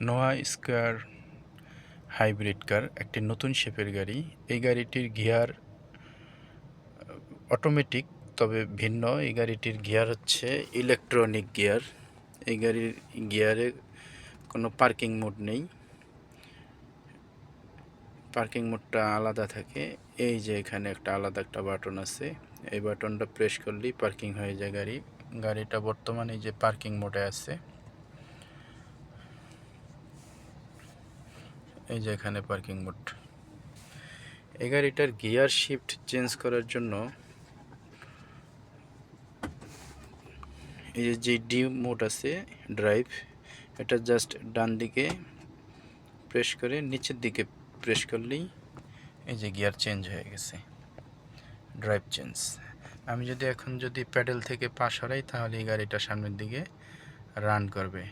নোয়া square hybrid কার একটি নতুন শেপের গাড়ি। এই গাড়িটির গিয়ার অটোমেটিক, তবে ভিন্ন। এই গাড়িটির গিয়ার হচ্ছে ইলেকট্রনিক গিয়ার। এই গাড়ির গিয়ারে কোনো পার্কিং মোড নেই, পার্কিং মোডটা আলাদা থাকে। এই যে এখানে একটা আলাদা একটা বাটন আছে, এই বাটনটা প্রেস করলেই পার্কিং হয়ে যায় গাড়িটা বর্তমানে যে পার্কিং মোডে আছে। এই যে এখানে পার্কিং মোড। এই গাড়িটার গিয়ার শিফট চেঞ্জ করার জন্য এই যে ডি মোড আছে, ড্রাইভ, এটা জাস্ট ডান দিকে প্রেস করে নিচের দিকে প্রেস করলেই এই যে গিয়ার চেঞ্জ হয়ে গেছে, ড্রাইভ চেঞ্জ। আমি যদি এখন প্যাডেল থেকে পা সরাই তাহলে এই গাড়িটা সামনের দিকে রান করবে।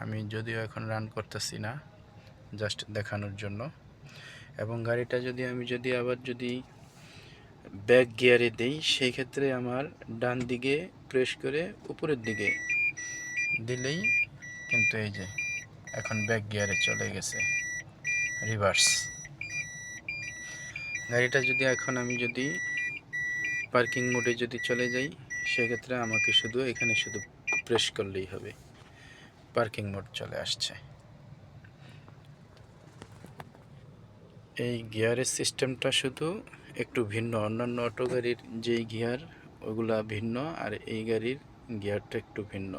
আমি যদিও এখন রান করতেছি না, জাস্ট দেখানোর জন্য। এবং গাড়িটা আমি আবার ব্যাক গিয়ারে দেই, সেই ক্ষেত্রে আমার ডান দিকে প্রেস করে উপরের দিকে দিলেই কিন্তু এই যে এখন ব্যাক গিয়ারে চলে গেছে, রিভার্স। গাড়িটা এখন আমি পার্কিং মোডে চলে যাই, সেক্ষেত্রে আমাকে এখানে শুধু প্রেস করলেই হবে, পার্কিং মোড চলে আসছে। এই গিয়ারের সিস্টেমটা শুধু একটু ভিন্ন, অন্যান্য অটো গাড়ির যেই গিয়ার ওগুলা ভিন্ন, আর এই গাড়ির গিয়ারটা একটু ভিন্ন।